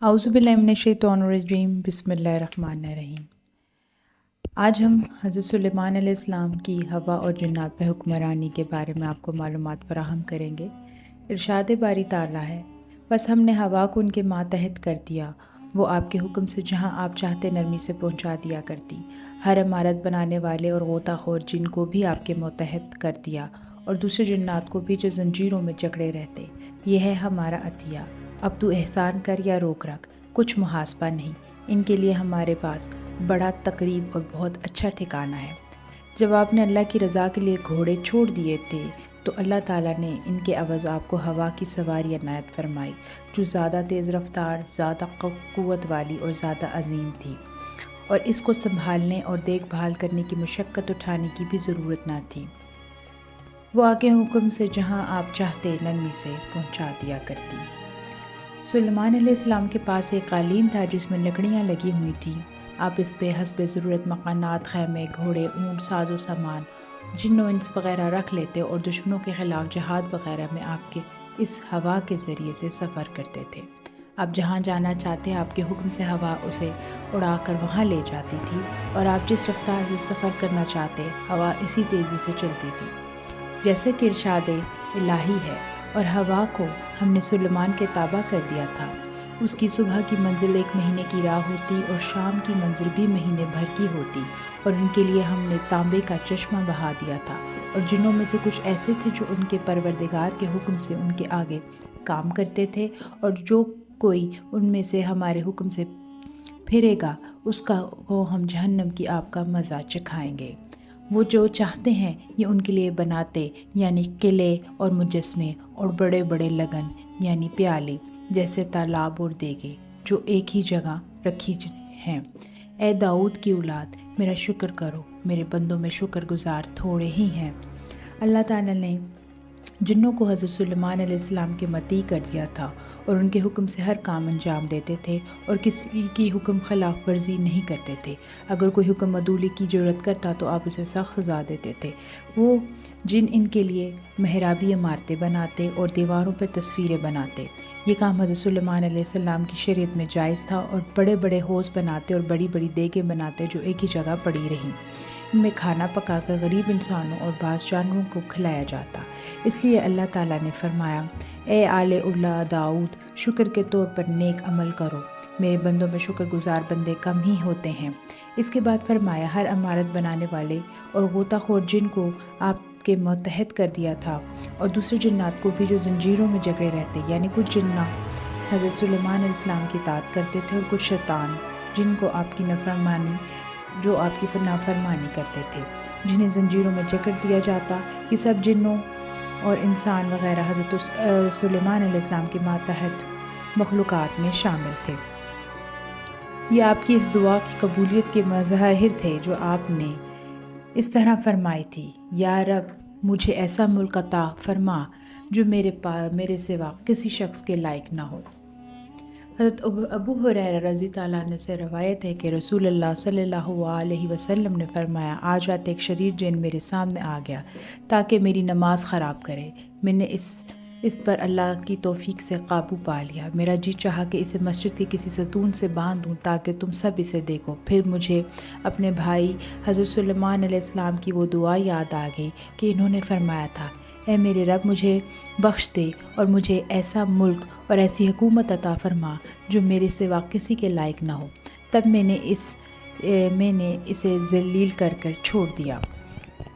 اعوذ باللہ من الشیطان الرجیم، بسم اللہ الرحمن الرحیم۔ آج ہم حضرت سلیمان علیہ السلام کی ہوا اور جنات پہ حکمرانی کے بارے میں آپ کو معلومات فراہم کریں گے۔ ارشاد باری تعالیٰ ہے، بس ہم نے ہوا کو ان کے ماتحت کر دیا، وہ آپ کے حکم سے جہاں آپ چاہتے نرمی سے پہنچا دیا کرتی۔ ہر عمارت بنانے والے اور غوطہ خور جن کو بھی آپ کے ماتحت کر دیا، اور دوسرے جنات کو بھی جو زنجیروں میں جکڑے رہتے۔ یہ ہے ہمارا عطیہ، اب تو احسان کر یا روک رکھ، کچھ محاسبہ نہیں۔ ان کے لیے ہمارے پاس بڑا تقریب اور بہت اچھا ٹھکانہ ہے۔ جب آپ نے اللہ کی رضا کے لیے گھوڑے چھوڑ دیے تھے تو اللہ تعالیٰ نے ان کے عوض آپ کو ہوا کی سواری عنایت فرمائی، جو زیادہ تیز رفتار، زیادہ قوت والی اور زیادہ عظیم تھی، اور اس کو سنبھالنے اور دیکھ بھال کرنے کی مشقت اٹھانے کی بھی ضرورت نہ تھی۔ وہ آگے حکم سے جہاں آپ چاہتے نرمی سے پہنچا دیا کرتی۔ سلیمان علیہ السلام کے پاس ایک قالین تھا جس میں لکڑیاں لگی ہوئی تھیں۔ آپ اس پہ حسب ضرورت مکانات، خیمے، گھوڑے، اونٹ، ساز و سامان، جن و انس وغیرہ رکھ لیتے اور دشمنوں کے خلاف جہاد وغیرہ میں آپ کے اس ہوا کے ذریعے سے سفر کرتے تھے۔ آپ جہاں جانا چاہتے آپ کے حکم سے ہوا اسے اڑا کر وہاں لے جاتی تھی، اور آپ جس رفتار سے سفر کرنا چاہتے ہوا اسی تیزی سے چلتی تھی، جیسے کہ ارشاد الہی ہے، اور ہوا کو ہم نے سلیمان کے تابع کر دیا تھا۔ اس کی صبح کی منزل 1 مہینے کی راہ ہوتی اور شام کی منزل بھی مہینے بھر کی ہوتی، اور ان کے لیے ہم نے تانبے کا چشمہ بہا دیا تھا، اور جنوں میں سے کچھ ایسے تھے جو ان کے پروردگار کے حکم سے ان کے آگے کام کرتے تھے، اور جو کوئی ان میں سے ہمارے حکم سے پھرے گا اس کو ہم جہنم کی آگ کا مزہ چکھائیں گے۔ وہ جو چاہتے ہیں یہ ان کے لیے بناتے، یعنی قلعے اور مجسمے اور بڑے بڑے لگن یعنی پیالے جیسے تالاب اور دیگے جو ایک ہی جگہ رکھی ہیں۔ اے داؤد کی اولاد، میرا شکر کرو، میرے بندوں میں شکر گزار تھوڑے ہی ہیں۔ اللہ تعالیٰ نے جنوں کو حضرت سلیمان علیہ السلام کے مطیع کر دیا تھا، اور ان کے حکم سے ہر کام انجام دیتے تھے اور کسی کی حکم خلاف ورزی نہیں کرتے تھے۔ اگر کوئی حکم عدولی کی جرات کرتا تو آپ اسے سخت سزا دیتے تھے۔ وہ جن ان کے لیے محرابی عمارتیں بناتے اور دیواروں پر تصویریں بناتے، یہ کام حضرت سلیمان علیہ السلام کی شریعت میں جائز تھا، اور بڑے بڑے حوض بناتے اور بڑی بڑی دیگیں بناتے جو ایک ہی جگہ پڑی رہیں، ان میں کھانا پکا کر غریب انسانوں اور بعض جانوروں کو کھلایا جاتا۔ اس لیے اللہ تعالیٰ نے فرمایا، اے آل اولاد داؤد، شکر کے طور پر نیک عمل کرو، میرے بندوں میں شکر گزار بندے کم ہی ہوتے ہیں۔ اس کے بعد فرمایا، ہر عمارت بنانے والے اور غوطہ خور جن کو آپ کے ماتحت کر دیا تھا، اور دوسرے جنات کو بھی جو زنجیروں میں جکڑے رہتے، یعنی کچھ جنات حضرت سلیمان علیہ السلام کی اطاعت کرتے تھے، اور کچھ شیطان جن کو آپ کی نافرمانی کرتے تھے، جنہیں زنجیروں میں جکڑ دیا جاتا۔ یہ سب جنوں اور انسان وغیرہ حضرت سلیمان علیہ السلام کے ماتحت مخلوقات میں شامل تھے۔ یہ آپ کی اس دعا کی قبولیت کے مظاہر تھے جو آپ نے اس طرح فرمائی تھی، یا رب مجھے ایسا ملک عطا فرما جو میرے سوا کسی شخص کے لائق نہ ہو۔ حضرت ابو ہریرہ رضی اللہ عنہ سے روایت ہے کہ رسول اللہ صلی اللہ علیہ وسلم نے فرمایا، آج رات ایک شریر جن میرے سامنے آ گیا تاکہ میری نماز خراب کرے۔ میں نے اس پر اللہ کی توفیق سے قابو پا لیا۔ میرا جی چاہا کہ اسے مسجد کے کسی ستون سے باندھ دوں تاکہ تم سب اسے دیکھو۔ پھر مجھے اپنے بھائی حضرت سلیمان علیہ السلام کی وہ دعا یاد آ گئی کہ انہوں نے فرمایا تھا، اے میرے رب مجھے بخش دے اور مجھے ایسا ملک اور ایسی حکومت عطا فرما جو میرے سوا کسی کے لائق نہ ہو۔ تب میں نے اسے ذلیل کر چھوڑ دیا۔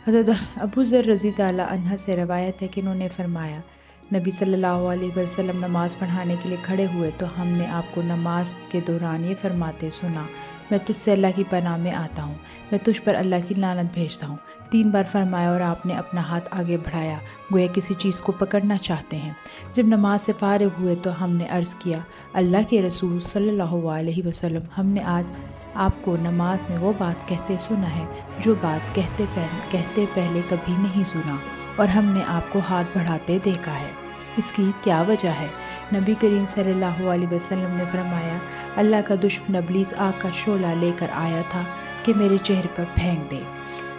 حضرت ابو ذر رضی اللہ عنہ سے روایت ہے کہ انہوں نے فرمایا، نبی صلی اللہ علیہ وسلم نماز پڑھانے کے لیے کھڑے ہوئے تو ہم نے آپ کو نماز کے دوران یہ فرماتے سنا، میں تجھ سے اللہ کی پناہ میں آتا ہوں، میں تجھ پر اللہ کی لعنت بھیجتا ہوں۔ 3 بار فرمایا اور آپ نے اپنا ہاتھ آگے بڑھایا گویا کسی چیز کو پکڑنا چاہتے ہیں۔ جب نماز سے فارغ ہوئے تو ہم نے عرض کیا، اللہ کے رسول صلی اللہ علیہ وسلم، ہم نے آج آپ کو نماز میں وہ بات کہتے سنا ہے جو بات کہتے پہلے کبھی نہیں سنا، اور ہم نے آپ کو ہاتھ بڑھاتے دیکھا ہے، اس کی کیا وجہ ہے؟ نبی کریم صلی اللہ علیہ وسلم نے فرمایا، اللہ کا دشمن ابلیس آگ کا شعلہ لے کر آیا تھا کہ میرے چہرے پر پھینک دے۔